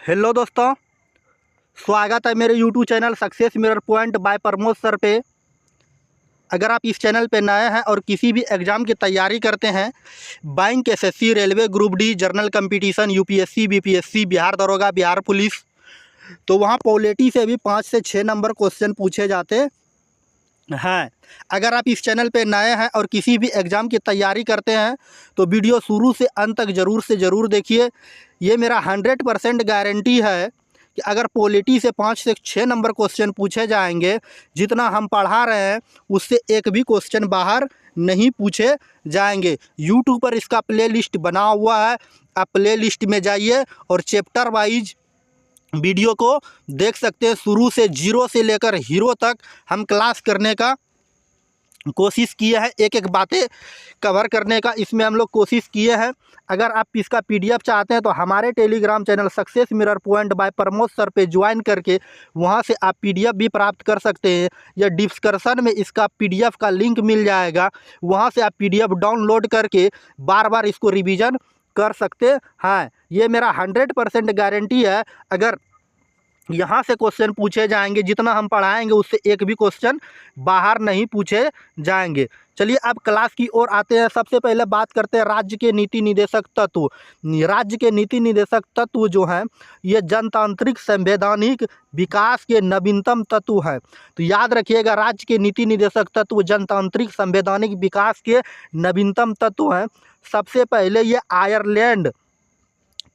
Hello दोस्तों, स्वागत है मेरे YouTube channel success mirror point by Pramod sir पे। अगर आप इस चैनल पे नए हैं और किसी भी एग्ज़ाम की तैयारी करते हैं, bank, SSC, railway, group D, general competition, UPSC, BPSC, Bihar दरोगा, बिहार पुलिस, तो वहाँ पॉलिटी से भी 5 से 6 नंबर क्वेश्चन पूछे जाते हैं। अगर आप इस चैनल पे नए हैं और किसी भी एग्ज़ाम की तैयारी करते हैं तो वीडियो शुरू से अंत तक ज़रूर देखिए। ये मेरा 100% गारंटी है कि अगर पॉलिटी से 5 से 6 नंबर क्वेश्चन पूछे जाएंगे, जितना हम पढ़ा रहे हैं उससे एक भी क्वेश्चन बाहर नहीं पूछे जाएंगे। यूट्यूब पर इसका प्लेलिस्ट बना हुआ है, आप प्लेलिस्ट में जाइए और चैप्टर वाइज वीडियो को देख सकते हैं। शुरू से जीरो से लेकर हीरो तक हम क्लास करने का कोशिश किए हैं, एक एक बातें कवर करने का इसमें हम लोग कोशिश किए हैं। अगर आप इसका पीडीएफ चाहते हैं तो हमारे Telegram channel success mirror point by Pramod sir पे ज्वाइन करके वहां से आप पीडीएफ भी प्राप्त कर सकते हैं, या डिस्क्रिप्शन में इसका पीडीएफ का लिंक मिल जाएगा, वहां से आप पीडीएफ डाउनलोड करके बार बार इसको रिवीजन कर सकते हैं। ये मेरा 100% गारंटी है। अगर यहाँ से क्वेश्चन पूछे जाएंगे, जितना हम पढ़ाएंगे उससे एक भी क्वेश्चन बाहर नहीं पूछे जाएंगे। चलिए अब क्लास की ओर आते हैं। सबसे पहले बात करते हैं राज्य के नीति निदेशक तत्व। राज्य के नीति निदेशक तत्व जो हैं ये जनतांत्रिक संवैधानिक विकास के नवीनतम तत्व हैं। तो याद रखिएगा, राज्य के नीति निदेशक तत्व जनतांत्रिक संवैधानिक विकास के नवीनतम तत्व हैं। सबसे पहले ये आयरलैंड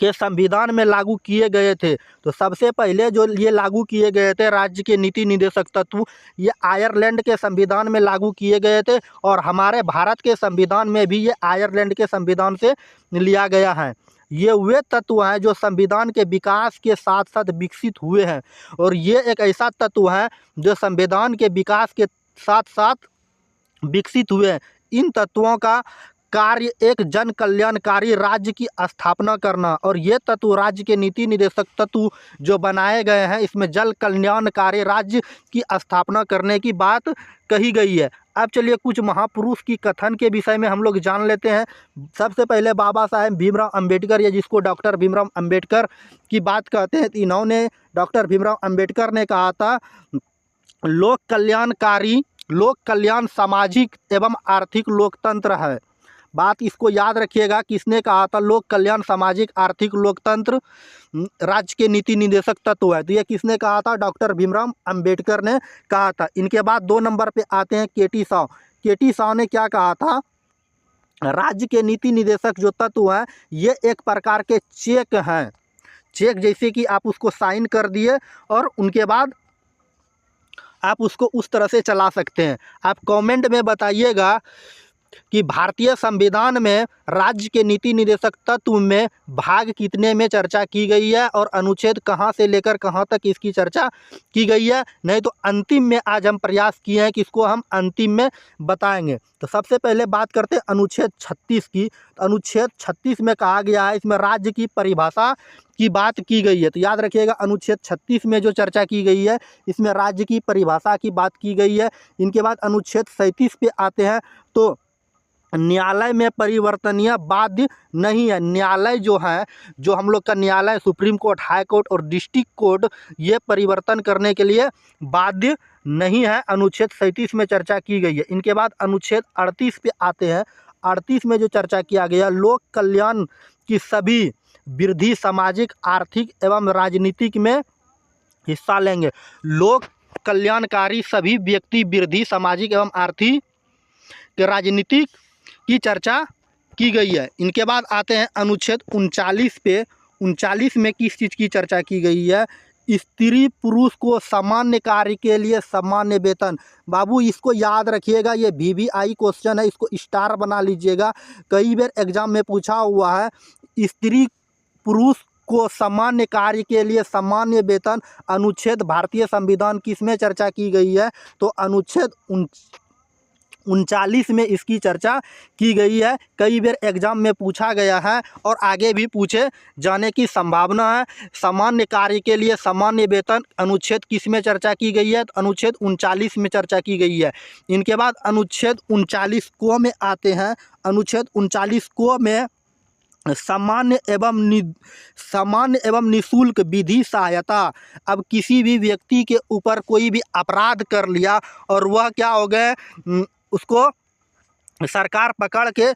के संविधान में लागू किए गए थे। तो सबसे पहले जो ये लागू किए गए थे राज्य के नीति निदेशक तत्व, ये आयरलैंड के संविधान में लागू किए गए थे, और हमारे भारत के संविधान में भी ये आयरलैंड के संविधान से लिया गया है। ये वे तत्व हैं जो संविधान के विकास के साथ साथ विकसित हुए हैं, और ये एक ऐसा तत्व है जो संविधान के विकास के साथ साथ विकसित हुए हैं। इन तत्वों का कार्य एक जन कल्याणकारी राज्य की स्थापना करना, और ये तत्व राज्य के नीति निदेशक तत्व जो बनाए गए हैं इसमें जल कल्याणकारी राज्य की स्थापना करने की बात कही गई है। अब चलिए कुछ महापुरुष की कथन के विषय में हम लोग जान लेते हैं। सबसे पहले बाबा साहेब भीमराव अंबेडकर, या जिसको डॉक्टर भीमराव अंबेडकर की बात कहते हैं, इन्होंने डॉक्टर भीमराव अंबेडकर ने कहा था लोक कल्याण सामाजिक एवं आर्थिक लोकतंत्र है। बात इसको याद रखिएगा, किसने कहा था? लोक कल्याण सामाजिक आर्थिक लोकतंत्र राज्य के नीति निदेशक तत्व है। तो ये किसने कहा था? डॉक्टर भीमराव अंबेडकर ने कहा था। इनके बाद 2 नंबर पे आते हैं केटी साव। केटी साव ने क्या कहा था? राज्य के नीति निदेशक जो तत्व है ये एक प्रकार के चेक हैं। चेक जैसे कि आप उसको साइन कर दिए और उनके बाद आप उसको उस तरह से चला सकते हैं। आप कमेंट में बताइएगा कि भारतीय संविधान में राज्य के नीति निदेशक तत्व में भाग कितने में चर्चा की गई है, और अनुच्छेद कहां से लेकर कहां तक इसकी चर्चा की गई है। नहीं तो अंतिम में आज हम प्रयास किए हैं कि इसको हम अंतिम में बताएंगे। तो सबसे पहले बात करते हैं अनुच्छेद 36 की। तो अनुच्छेद 36 में कहा गया है, इसमें राज्य की परिभाषा की बात की गई है। तो याद रखिएगा, अनुच्छेद 36 में जो चर्चा की गई है इसमें राज्य की परिभाषा की बात की गई है। इनके बाद अनुच्छेद 37 पे आते हैं। तो न्यायालय में परिवर्तनीय बाध्य नहीं है। न्यायालय जो है, जो हम लोग का न्यायालय, सुप्रीम कोर्ट, हाई कोर्ट और डिस्ट्रिक्ट कोर्ट, ये परिवर्तन करने के लिए बाध्य नहीं है। अनुच्छेद 37 में चर्चा की गई है। इनके बाद अनुच्छेद 38 पे आते हैं। 38 में जो चर्चा किया गया, लोक कल्याण की सभी वृद्धि सामाजिक, आर्थिक एवं राजनीतिक में हिस्सा लेंगे। लोक कल्याणकारी सभी व्यक्ति वृद्धि सामाजिक एवं आर्थिक, राजनीतिक की चर्चा की गई है। इनके बाद आते हैं अनुच्छेद 39 पे। 39 में किस चीज़ की चर्चा की गई है? स्त्री पुरुष को सामान्य कार्य के लिए सामान्य वेतन। बाबू इसको याद रखिएगा, ये VVI क्वेश्चन है, इसको स्टार बना लीजिएगा। कई बार एग्जाम में पूछा हुआ है, स्त्री पुरुष को सामान्य कार्य के लिए सामान्य वेतन, अनुच्छेद भारतीय संविधान किस में चर्चा की गई है? तो अनुच्छेद 39 में इसकी चर्चा की गई है। कई बार एग्जाम में पूछा गया है और आगे भी पूछे जाने की संभावना है। सामान्य कार्य के लिए सामान्य वेतन अनुच्छेद किस में चर्चा की गई है? तो अनुच्छेद 39 में चर्चा की गई है। इनके बाद अनुच्छेद 39 को में आते हैं। अनुच्छेद 39 को में सामान्य एवं निःशुल्क विधि सहायता। अब किसी भी व्यक्ति के ऊपर कोई भी अपराध कर लिया और वह क्या हो गए, उसको सरकार पकड़ के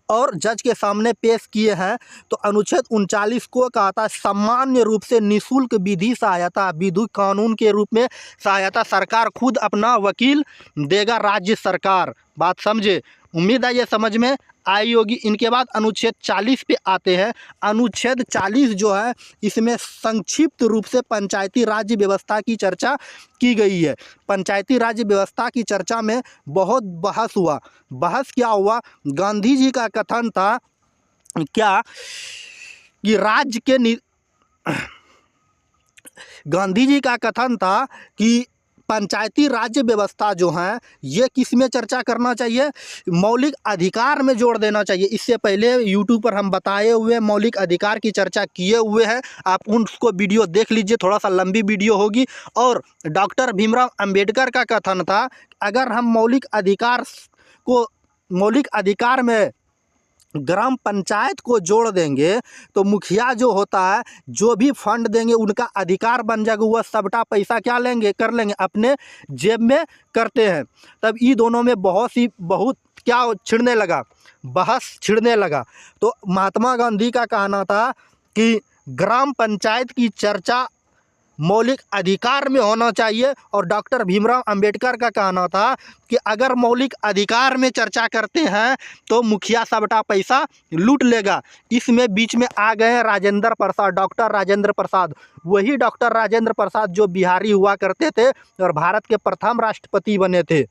और जज के सामने पेश किए हैं, तो अनुच्छेद 39 को कहता है सामान्य रूप से निःशुल्क विधि सहायता। विधि कानून के रूप में सहायता सरकार खुद अपना वकील देगा, राज्य सरकार। बात समझे? उम्मीद है ये समझ में आई होगी। इनके बाद अनुच्छेद 40 पे आते हैं। अनुच्छेद 40 जो है इसमें संक्षिप्त रूप से पंचायती राज व्यवस्था की चर्चा की गई है। पंचायती राज व्यवस्था की चर्चा में बहुत बहस हुआ। बहस क्या हुआ? गांधी जी का कथन था क्या कि गांधी जी का कथन था कि पंचायती राज्य व्यवस्था जो है ये किस में चर्चा करना चाहिए? मौलिक अधिकार में जोड़ देना चाहिए। इससे पहले यूट्यूब पर हम बताए हुए मौलिक अधिकार की चर्चा किए हुए हैं, आप उसको वीडियो देख लीजिए, थोड़ा सा लंबी वीडियो होगी। और डॉक्टर भीमराव अंबेडकर का कथन था अगर हम मौलिक अधिकार में ग्राम पंचायत को जोड़ देंगे तो मुखिया जो होता है जो भी फंड देंगे उनका अधिकार बन जाएगा, वह सबटा पैसा क्या लेंगे, कर लेंगे, अपने जेब में करते हैं। तब ये दोनों में बहुत क्या छिड़ने लगा, बहस छिड़ने लगा। तो महात्मा गांधी का कहना था कि ग्राम पंचायत की चर्चा मौलिक अधिकार में होना चाहिए, और डॉक्टर भीमराव अंबेडकर का कहना था कि अगर मौलिक अधिकार में चर्चा करते हैं तो मुखिया सबटा पैसा लूट लेगा। इसमें बीच में आ गए राजेंद्र प्रसाद, डॉक्टर राजेंद्र प्रसाद। वही डॉक्टर राजेंद्र प्रसाद जो बिहारी हुआ करते थे और भारत के प्रथम राष्ट्रपति बने थे।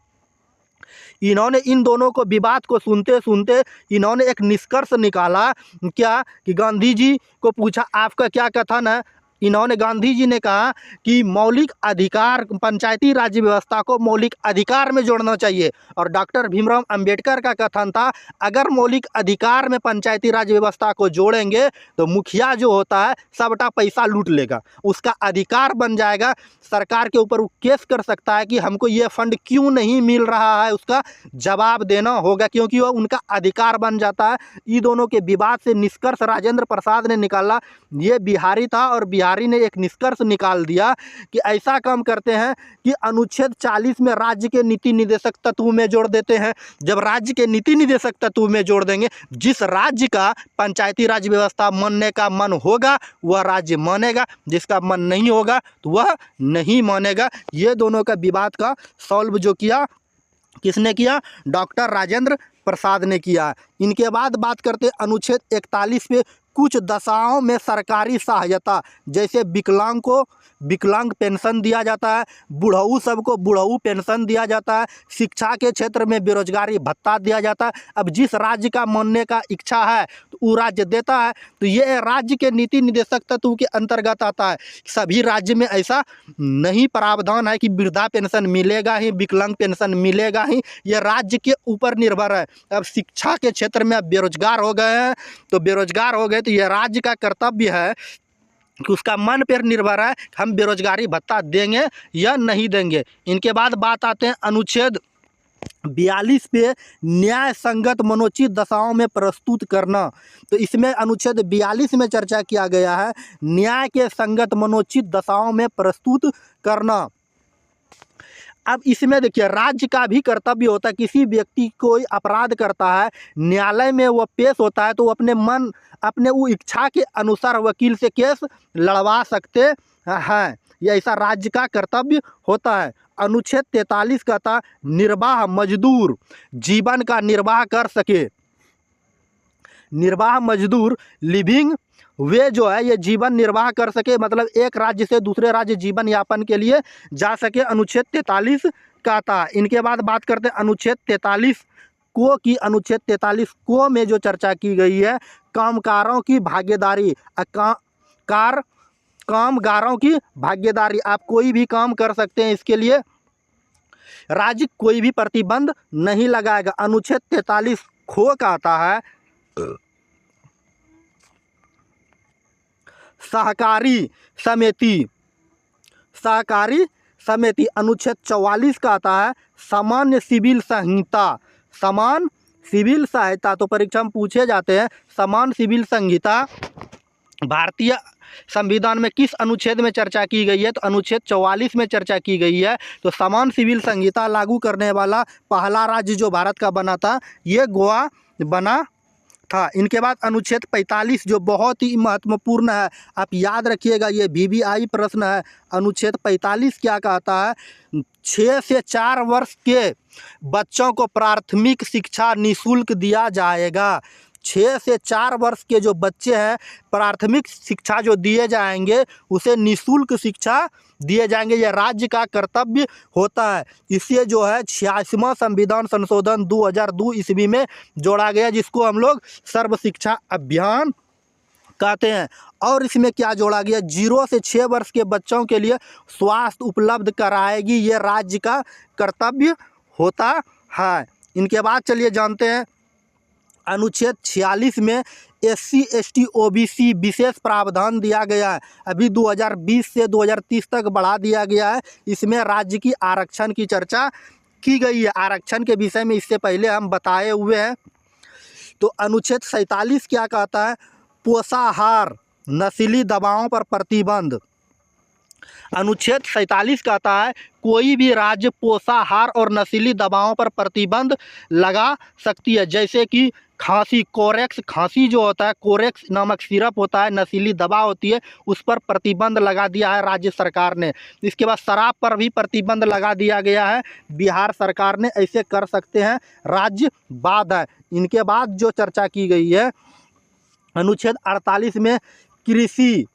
इन्होंने इन दोनों को विवाद को सुनते सुनते इन्होंने एक निष्कर्ष निकाला क्या कि गांधी जी को पूछा आपका क्या कथन है? इन्होंने गांधी जी ने कहा कि मौलिक अधिकार, पंचायती राज्य व्यवस्था को मौलिक अधिकार में जोड़ना चाहिए। और डॉक्टर भीमराव अंबेडकर का कथन था अगर मौलिक अधिकार में पंचायती राज्य व्यवस्था को जोड़ेंगे तो मुखिया जो होता है सबटा पैसा लूट लेगा, उसका अधिकार बन जाएगा, सरकार के ऊपर वो केस कर सकता है कि हमको ये फंड क्यों नहीं मिल रहा है, उसका जवाब देना होगा, क्योंकि वह उनका अधिकार बन जाता है। ये दोनों के विवाद से निष्कर्ष राजेंद्र प्रसाद ने निकाला, ये बिहारी था और बिहारी ने एक निष्कर्ष निकाल दिया कि ऐसा काम करते हैं कि अनुच्छेद 40 में राज्य के नीति निदेशक तत्व में जोड़ देते हैं। जब राज्य के नीति निदेशक तत्व में जोड़ देंगे, जिस राज्य का पंचायती राज व्यवस्था मानने का मन होगा वह राज्य मानेगा, जिसका मन नहीं होगा तो वह नहीं मानेगा। ये दोनों का विवाद का सॉल्व जो किया किसने किया? डॉक्टर राजेंद्र प्रसाद ने किया। इनके बाद बात करते अनुच्छेद 41 पे कुछ दशाओं में सरकारी सहायता, जैसे विकलांग को विकलांग पेंशन दिया जाता है, बुढ़ऊ सबको बुढ़ऊ पेंशन दिया जाता है, शिक्षा के क्षेत्र में बेरोजगारी भत्ता दिया जाता है। अब जिस राज्य का मानने का इच्छा है तो वो राज्य देता है। तो ये राज्य के नीति निदेशक तत्व के अंतर्गत आता है। सभी राज्य में ऐसा नहीं प्रावधान है कि वृद्धा पेंशन मिलेगा ही, विकलांग पेंशन मिलेगा ही, यह राज्य के ऊपर निर्भर है। अब शिक्षा के क्षेत्र में बेरोजगार हो गए हैं तो यह राज्य का कर्तव्य है कि उसका मन पर निर्भर है हम बेरोजगारी भत्ता देंगे या नहीं देंगे। इनके बाद बात आते हैं अनुच्छेद 42 पे न्याय संगत मनोचित दशाओं में प्रस्तुत करना। तो इसमें अनुच्छेद 42 में चर्चा किया गया है न्याय के संगत मनोचित दशाओं में प्रस्तुत करना। अब इसमें देखिए राज्य का भी कर्तव्य होता है, किसी व्यक्ति कोई अपराध करता है, न्यायालय में वह पेश होता है तो अपने वो इच्छा के अनुसार वकील से केस लड़वा सकते हैं। यह ऐसा राज्य का कर्तव्य होता है। अनुच्छेद 43 का था निर्वाह मजदूर जीवन का निर्वाह कर सके। निर्वाह मजदूर लिविंग वे जो है ये जीवन निर्वाह कर सके, मतलब एक राज्य से दूसरे राज्य जीवन यापन के लिए जा सके, अनुच्छेद 43 का था। इनके बाद बात करते हैं अनुच्छेद 43 को की। अनुच्छेद 43 को में जो चर्चा की गई है कामगारों की भागीदारी, कामगारों की भागीदारी। आप कोई भी काम कर सकते हैं, इसके लिए राज्य कोई भी प्रतिबंध नहीं लगाएगा। अनुच्छेद 43 खो का आता है सहकारी समिति। अनुच्छेद 44 का आता है सामान्य सिविल संहिता। सिविल सहायता, तो परीक्षा में पूछे जाते हैं समान सिविल संहिता भारतीय संविधान में किस अनुच्छेद में चर्चा की गई है, तो अनुच्छेद 44 में चर्चा की गई है। तो समान सिविल संहिता लागू करने वाला पहला राज्य जो भारत का बना था ये गोवा बना था। इनके बाद अनुच्छेद 45 जो बहुत ही महत्वपूर्ण है, आप याद रखिएगा, ये VVI प्रश्न है। अनुच्छेद 45 क्या कहता है? 6 से 4 वर्ष के बच्चों को प्राथमिक शिक्षा निःशुल्क दिया जाएगा। 6 से 4 वर्ष के जो बच्चे हैं प्राथमिक शिक्षा जो दिए जाएंगे उसे निःशुल्क शिक्षा दिए जाएंगे, यह राज्य का कर्तव्य होता है। इससे जो है 86वां संविधान संशोधन 2002 ईस्वी में जोड़ा गया, जिसको हम लोग सर्व शिक्षा अभियान कहते हैं। और इसमें क्या जोड़ा गया? 0 से 6 वर्ष के बच्चों के लिए स्वास्थ्य उपलब्ध कराएगी, ये राज्य का कर्तव्य होता है। इनके बाद चलिए जानते हैं अनुच्छेद 46 में SC ST OBC विशेष प्रावधान दिया गया है। अभी 2020 से 2030 तक बढ़ा दिया गया है। इसमें राज्य की आरक्षण की चर्चा की गई है। आरक्षण के विषय में इससे पहले हम बताए हुए हैं। तो अनुच्छेद 47 क्या कहता है? पोषाहार, नशीली दवाओं पर प्रतिबंध। अनुच्छेद 47 कहता है कोई भी राज्य पोषाहार और नशीली दवाओं पर प्रतिबंध लगा सकती है, जैसे कि खांसी, कोरेक्स, खांसी जो होता है, कोरेक्स नामक सिरप होता है, नशीली दवा होती है, उस पर प्रतिबंध लगा दिया है राज्य सरकार ने। इसके बाद शराब पर भी प्रतिबंध लगा दिया गया है, बिहार सरकार ने। ऐसे कर सकते हैं, राज्य बाद है। इनके बाद जो चर्चा की गई है अनुच्छेद 48 में कृषि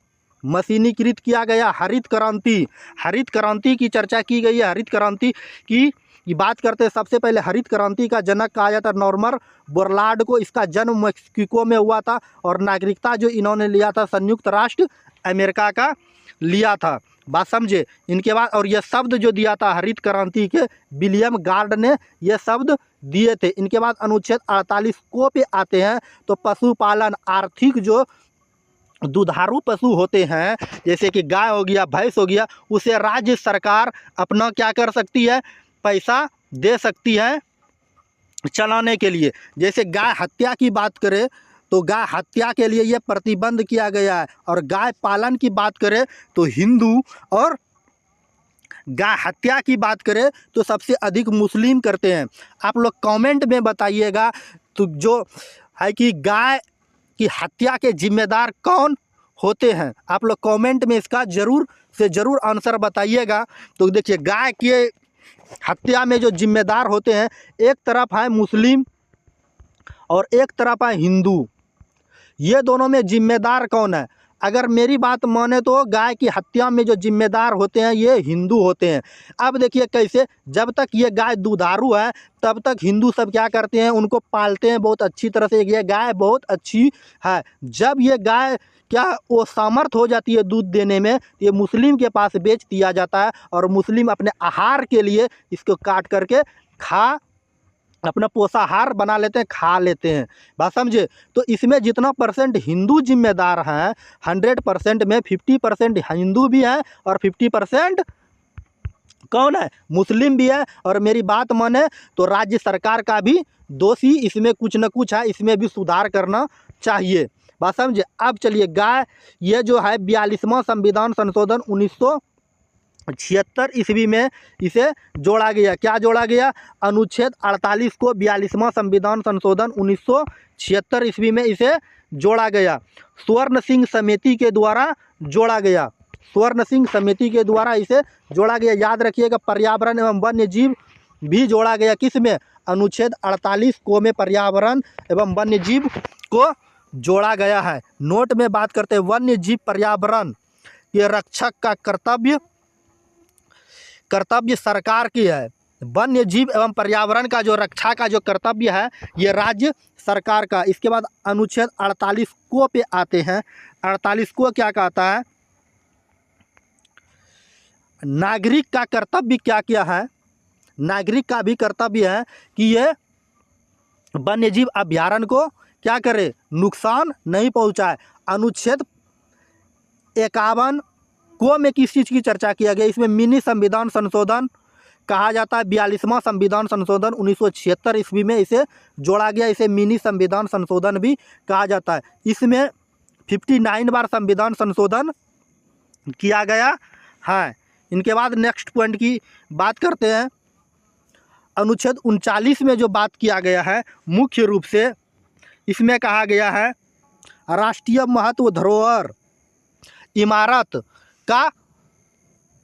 मशीनीकृत किया गया। हरित क्रांति, हरित क्रांति की चर्चा की गई है। हरित क्रांति की बात करते हैं, सबसे पहले हरित क्रांति का जनक कहा जाता है नॉर्मन बोरलार्ड को। इसका जन्म मेक्सिको में हुआ था और नागरिकता जो इन्होंने लिया था संयुक्त राष्ट्र अमेरिका का लिया था। बात समझे? इनके बाद और यह शब्द जो दिया था हरित क्रांति के विलियम गार्ड ने यह शब्द दिए थे। इनके बाद अनुच्छेद 48 को पे आते हैं तो पशुपालन, आर्थिक जो दुधारू पशु होते हैं जैसे कि गाय हो गया, भैंस हो गया, उसे राज्य सरकार अपना क्या कर सकती है? पैसा दे सकती है चलाने के लिए। जैसे गाय हत्या की बात करें तो गाय हत्या के लिए यह प्रतिबंध किया गया है, और गाय पालन की बात करें तो हिंदू, और गाय हत्या की बात करें तो सबसे अधिक मुस्लिम करते हैं। आप लोग कमेंट में बताइएगा तो जो है कि गाय की हत्या के जिम्मेदार कौन होते हैं, आप लोग कमेंट में इसका ज़रूर से ज़रूर आंसर बताइएगा। तो देखिए गाय के हत्या में जो जिम्मेदार होते हैं, एक तरफ है मुस्लिम और एक तरफ है हिंदू। ये दोनों में जिम्मेदार कौन है? अगर मेरी बात माने तो गाय की हत्या में जो जिम्मेदार होते हैं ये हिंदू होते हैं। अब देखिए कैसे, जब तक ये गाय दुधारू है तब तक हिंदू सब क्या करते हैं? उनको पालते हैं बहुत अच्छी तरह से। ये गाय बहुत अच्छी है। जब ये गाय क्या वो सामर्थ हो जाती है दूध देने में, ये मुस्लिम के पास बेच दिया जाता है, और मुस्लिम अपने आहार के लिए इसको काट करके अपना पोषाहार बना लेते हैं, खा लेते हैं। बात समझे? तो इसमें जितना परसेंट हिंदू जिम्मेदार हैं 100% में 50% हिंदू भी हैं और 50% कौन है? मुस्लिम भी है। और मेरी बात माने तो राज्य सरकार का भी दोषी इसमें कुछ न कुछ है, इसमें भी सुधार करना चाहिए। बात समझे? अब चलिए गाय, ये जो है 42वां संविधान संशोधन 1976 ईस्वी में इसे जोड़ा गया। क्या जोड़ा गया? अनुच्छेद 48 को 42वां संविधान संशोधन 1976 ईस्वी में इसे जोड़ा गया। स्वर्ण सिंह समिति के द्वारा जोड़ा गया। स्वर्ण सिंह समिति के द्वारा इसे जोड़ा गया। याद रखिएगा पर्यावरण एवं वन्य जीव भी जोड़ा गया। किस में? अनुच्छेद 48 को में पर्यावरण एवं वन्य जीव को जोड़ा गया है। नोट में बात करते हैं वन्य जीव पर्यावरण के रक्षक का कर्तव्य सरकार की है। वन्य जीव एवं पर्यावरण का जो रक्षा का जो कर्तव्य है ये राज्य सरकार का। इसके बाद अनुच्छेद 48 को पे आते हैं। 48 को क्या कहता है? नागरिक का कर्तव्य क्या क्या है? नागरिक का भी कर्तव्य है कि ये वन्य जीव अभयारण्य को क्या करे? नुकसान नहीं पहुंचाए। अनुच्छेद 51 को में किस चीज़ की चर्चा किया गया? इसमें मिनी संविधान संशोधन कहा जाता है 42वां संविधान संशोधन 1976 ईस्वी में इसे जोड़ा गया। इसे मिनी संविधान संशोधन भी कहा जाता है। इसमें 59 बार संविधान संशोधन किया गया है। इनके बाद नेक्स्ट पॉइंट की बात करते हैं। अनुच्छेद 39 में जो बात किया गया है मुख्य रूप से इसमें कहा गया है राष्ट्रीय महत्व धरोहर इमारत का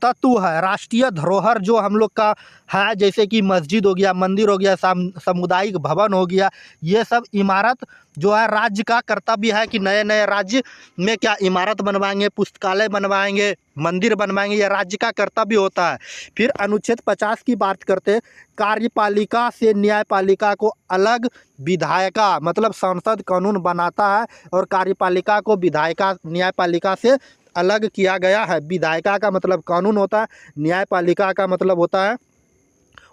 तत्व है। राष्ट्रीय धरोहर जो हम लोग का है, जैसे कि मस्जिद हो गया, मंदिर हो गया, सामुदायिक भवन हो गया, ये सब इमारत जो है राज्य का कर्तव्य है कि नए नए राज्य में क्या इमारत बनवाएंगे, पुस्तकालय बनवाएंगे, मंदिर बनवाएंगे, ये राज्य का कर्तव्य होता है। फिर अनुच्छेद 50 की बात करते हैं। कार्यपालिका से न्यायपालिका को अलग विधायिका मतलब संसद कानून बनाता है और कार्यपालिका को विधायिका न्यायपालिका से अलग किया गया है। विधायिका का मतलब कानून होता है, न्यायपालिका का मतलब होता है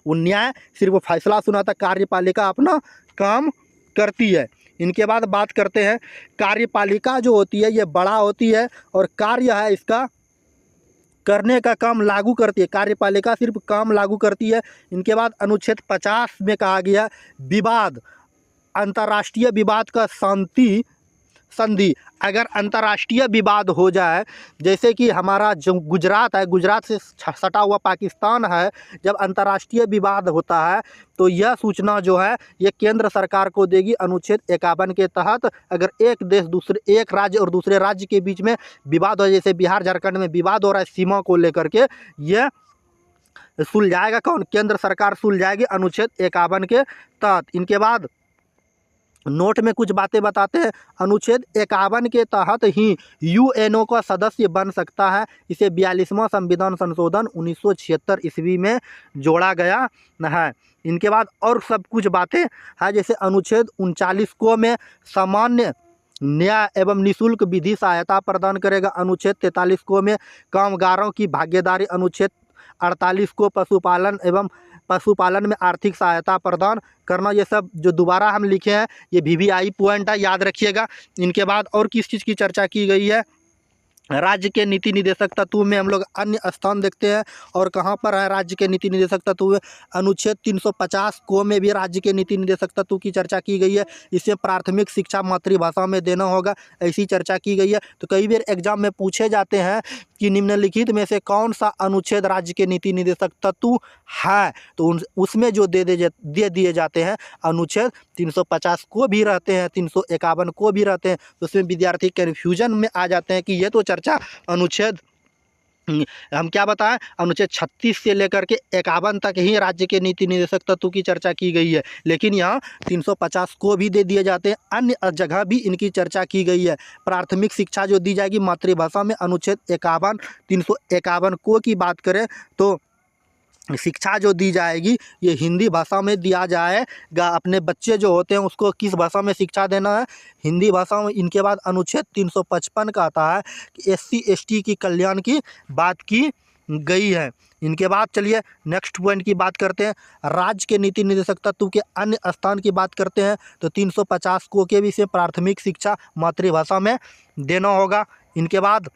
वो न्याय सिर्फ फैसला सुनाता, कार्यपालिका अपना काम करती है। इनके बाद बात करते हैं कार्यपालिका जो होती है ये बड़ा होती है और कार्य है इसका करने का काम लागू करती है। कार्यपालिका सिर्फ काम लागू करती है। इनके बाद अनुच्छेद 50 में कहा गया विवाद, अंतर्राष्ट्रीय विवाद का शांति संधि। अगर अंतर्राष्ट्रीय विवाद हो जाए, जैसे कि हमारा जो गुजरात है, गुजरात से सटा हुआ पाकिस्तान है, जब अंतर्राष्ट्रीय विवाद होता है तो यह सूचना जो है ये केंद्र सरकार को देगी। अनुच्छेद 51 के तहत अगर एक राज्य और दूसरे राज्य के बीच में विवाद हो, जैसे बिहार झारखंड में विवाद हो रहा है सीमा को लेकर के, यह सुलझाएगा कौन? केंद्र सरकार सुलझाएगी अनुच्छेद 51 के तहत। इनके बाद नोट में कुछ बातें बताते हैं। अनुच्छेद 51 के तहत ही यूएनओ का सदस्य बन सकता है। इसे 42वां संविधान संशोधन 1976 ईस्वी में जोड़ा गया है। इनके बाद और सब कुछ बातें हैं, जैसे अनुच्छेद 39 को में सामान्य न्याय एवं निःशुल्क विधि सहायता प्रदान करेगा। अनुच्छेद 43 को में कामगारों की भागीदारी। अनुच्छेद 48 को पशुपालन में आर्थिक सहायता प्रदान करना। ये सब जो दोबारा हम लिखे हैं ये VVI पॉइंट है, याद रखिएगा। इनके बाद और किस चीज़ की चर्चा की गई है? राज्य के नीति निदेशक तत्व में हम लोग अन्य स्थान देखते हैं और कहाँ पर है राज्य के नीति निदेशक तत्व में? अनुच्छेद 350 को में भी राज्य के नीति निदेशक तत्व की चर्चा की गई है। इसमें प्राथमिक शिक्षा मातृभाषा में देना होगा, ऐसी चर्चा की गई है। तो कई बार एग्जाम में पूछे जाते हैं कि निम्नलिखित में से कौन सा अनुच्छेद राज्य के नीति निदेशक तत्व है, तो उसमें जो दे दिए जाते हैं अनुच्छेद 350 को भी रहते हैं, 351 को भी रहते हैं। तो उसमें विद्यार्थी कन्फ्यूजन में आ जाते हैं कि ये तो चर्चा अनुच्छेद हम क्या बताएं, अनुच्छेद 36 से लेकर के 51 तक ही राज्य के नीति निदेशक तत्व की चर्चा की गई है, लेकिन यहाँ 350 को भी दे दिए जाते हैं। अन्य जगह भी इनकी चर्चा की गई है। प्राथमिक शिक्षा जो दी जाएगी मातृभाषा में, अनुच्छेद 51 351 को की बात करें तो शिक्षा जो दी जाएगी ये हिंदी भाषा में दिया जाएगा। अपने बच्चे जो होते हैं उसको किस भाषा में शिक्षा देना है? हिंदी भाषा में। इनके बाद अनुच्छेद 355 का आता है कि SC ST की कल्याण की बात की गई है। इनके बाद चलिए नेक्स्ट पॉइंट की बात करते हैं। राज्य के नीति निदेशक तत्व के अन्य स्थान की बात करते हैं तो 350 को के भी से प्राथमिक शिक्षा मातृभाषा में देना होगा। इनके बाद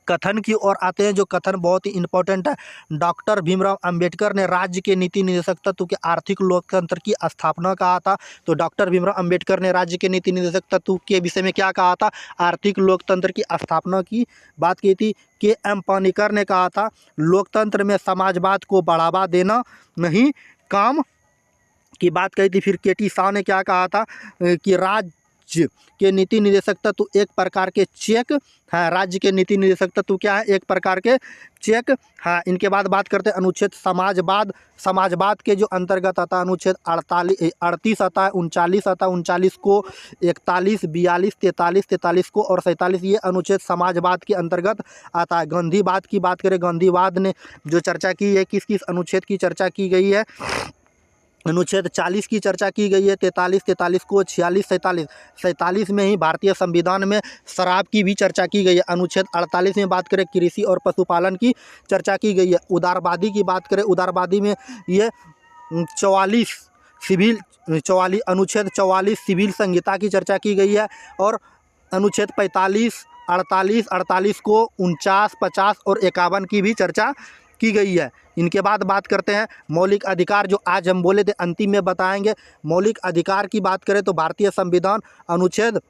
कथन की ओर आते हैं, जो कथन बहुत ही इंपॉर्टेंट है। डॉक्टर भीमराव अंबेडकर ने राज्य के नीति निदेशक तत्व के आर्थिक लोकतंत्र की स्थापना कहा था। तो डॉक्टर भीमराव अंबेडकर ने राज्य के नीति निदेशक तत्व के विषय में क्या कहा था? आर्थिक लोकतंत्र की स्थापना की बात की थी। KM पानिकर ने कहा था लोकतंत्र में समाजवाद को बढ़ावा देना नहीं काम की बात कही थी। फिर KT शाह ने क्या कहा था कि राज्य के नीति निदेशक तत्व एक प्रकार के चेक है। राज्य के नीति निदेशक तत्व क्या है? एक प्रकार के चेक है। इनके बाद बात करते हैं अनुच्छेद समाजवाद के जो अंतर्गत आता है अनुच्छेद 38 आता है, 39 आता है, 39 को 41, 42, 43 को और 47 ये अनुच्छेद समाजवाद के अंतर्गत आता है। गांधीवाद की बात करें, गांधीवाद ने जो चर्चा की है किस किस अनुच्छेद की चर्चा की गई है? अनुच्छेद 40 की चर्चा की गई है। 43 को 46 में ही भारतीय संविधान में शराब की भी चर्चा की गई है। अनुच्छेद 48 में बात करें कृषि और पशुपालन की चर्चा की गई है। उदारवादी की बात करें, उदारवादी में ये 44 अनुच्छेद 44 सिविल संहिता की चर्चा की गई है। और अनुच्छेद 45, 48 को 49, 50 और 51 की भी चर्चा की गई है। इनके बाद बात करते हैं मौलिक अधिकार, जो आज हम बोले थे अंतिम में बताएंगे। मौलिक अधिकार की बात करें तो भारतीय संविधान अनुच्छेद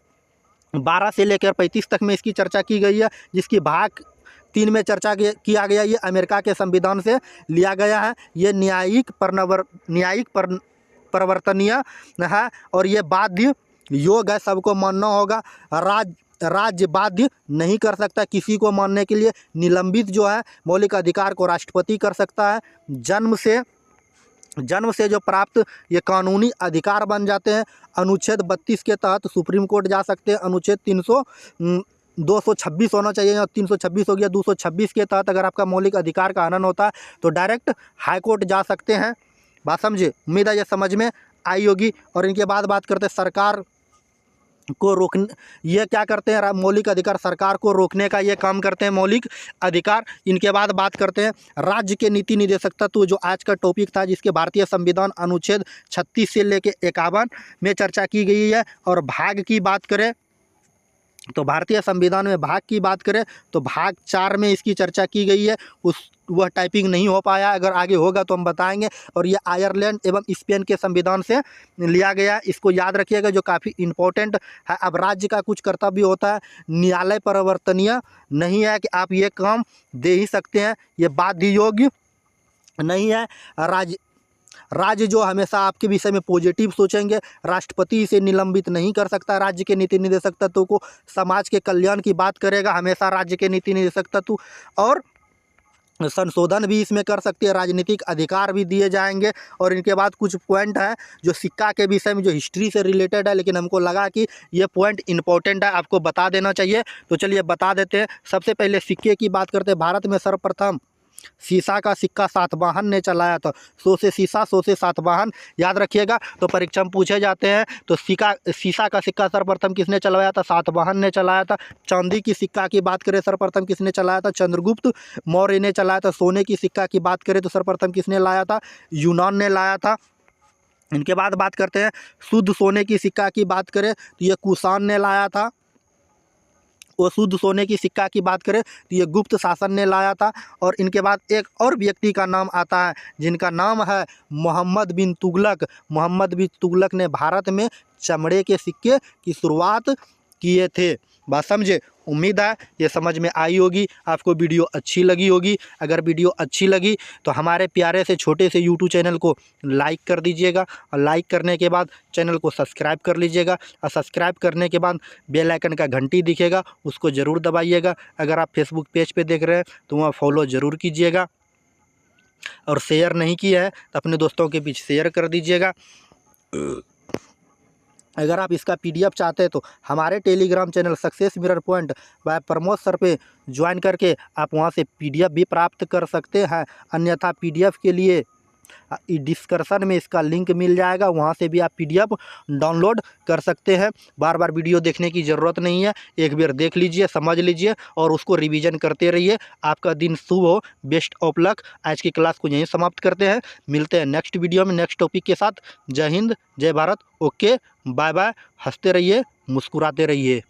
12 से लेकर 35 तक में इसकी चर्चा की गई है, जिसकी भाग 3 में चर्चा किया गया। ये अमेरिका के संविधान से लिया गया है। ये न्यायिक परिवर्तनीय है और ये बाध्य योग है, सबको मानना होगा। राज्य बाध्य नहीं कर सकता किसी को मानने के लिए। निलंबित जो है मौलिक अधिकार को राष्ट्रपति कर सकता है। जन्म से जो प्राप्त ये कानूनी अधिकार बन जाते हैं। अनुच्छेद 32 के तहत सुप्रीम कोर्ट जा सकते हैं। अनुच्छेद 226 होना चाहिए, 326 हो गया। 226 के तहत अगर आपका मौलिक अधिकार का हनन होता है तो डायरेक्ट हाई कोर्ट जा सकते हैं। बात समझे? उम्मीद है ये समझ में आई होगी। और इनके बाद बात करते हैं सरकार को रोकने, ये क्या करते हैं मौलिक अधिकार, सरकार को रोकने का ये काम करते हैं मौलिक अधिकार। इनके बाद बात करते हैं राज्य के नीति निर्देशक तत्व, जो आज का टॉपिक था, जिसके भारतीय संविधान अनुच्छेद 36 से लेकर 51 में चर्चा की गई है। और भाग की बात करें तो भारतीय संविधान में भाग की बात करें तो भाग 4 में इसकी चर्चा की गई है। वह टाइपिंग नहीं हो पाया, अगर आगे होगा तो हम बताएंगे। और ये आयरलैंड एवं स्पेन के संविधान से लिया गया, इसको याद रखिएगा, जो काफ़ी इम्पोर्टेंट है। अब राज्य का कुछ कर्तव्य होता है, न्यायालय परिवर्तनीय नहीं है कि आप ये काम दे ही सकते हैं, ये बाध्य योग्य नहीं है। राज्य जो हमेशा आपके विषय में पॉजिटिव सोचेंगे। राष्ट्रपति इसे निलंबित नहीं कर सकता राज्य के नीति निर्देशक तत्व को। समाज के कल्याण की बात करेगा हमेशा राज्य के नीति निर्देशक तत्व, और संशोधन भी इसमें कर सकती है, राजनीतिक अधिकार भी दिए जाएंगे। और इनके बाद कुछ पॉइंट है जो सिक्का के विषय में, जो हिस्ट्री से रिलेटेड है, लेकिन हमको लगा कि ये पॉइंट इंपॉर्टेंट है, आपको बता देना चाहिए, तो चलिए बता देते हैं। सबसे पहले सिक्के की बात करते हैं। भारत में सर्वप्रथम सीसा का सिक्का सातवाहन ने चलाया था। 100 से सीसा, 100 से सातवाहन, याद रखिएगा। तो परीक्षा में पूछे जाते हैं तो सीसा का सिक्का सर्वप्रथम किसने चलाया था? सातवाहन ने चलाया था। चांदी की सिक्का की बात करें सर्वप्रथम किसने चलाया था? चंद्रगुप्त मौर्य ने चलाया था। सोने की सिक्का की बात करें तो सर्वप्रथम किसने लाया था? यूनान ने लाया था। इनके बाद बात करते हैं शुद्ध सोने की सिक्का की बात करें तो ये कुषाण ने लाया था। और शुद्ध सोने की सिक्का की बात करें तो ये गुप्त शासन ने लाया था। और इनके बाद एक और व्यक्ति का नाम आता है जिनका नाम है मोहम्मद बिन तुगलक। मोहम्मद बिन तुगलक ने भारत में चमड़े के सिक्के की शुरुआत किए थे। बात समझे? उम्मीद है ये समझ में आई होगी, आपको वीडियो अच्छी लगी होगी। अगर वीडियो अच्छी लगी तो हमारे प्यारे से छोटे से यूट्यूब चैनल को लाइक कर दीजिएगा, और लाइक करने के बाद चैनल को सब्सक्राइब कर लीजिएगा, और सब्सक्राइब करने के बाद बेल आइकन का घंटी दिखेगा, उसको ज़रूर दबाइएगा। अगर आप फेसबुक पेज पे देख रहे हैं तो वहाँ फॉलो ज़रूर कीजिएगा, और शेयर नहीं किया है तो अपने दोस्तों के बीच शेयर कर दीजिएगा। अगर आप इसका PDF चाहते हैं तो हमारे Telegram channel success mirror point by Pramod sir पे ज्वाइन करके आप वहां से PDF भी प्राप्त कर सकते हैं। अन्यथा PDF के लिए डिस्क्रिप्शन में इसका लिंक मिल जाएगा, वहां से भी आप PDF डाउनलोड कर सकते हैं। बार बार वीडियो देखने की ज़रूरत नहीं है, एक बार देख लीजिए, समझ लीजिए और उसको रिवीजन करते रहिए। आपका दिन शुभ हो, बेस्ट ऑफ लक। आज की क्लास को यहीं समाप्त करते हैं, मिलते हैं नेक्स्ट वीडियो में नेक्स्ट टॉपिक के साथ। जय हिंद, जय भारत। Okay, bye bye. हंसते रहिए, मुस्कुराते रहिए।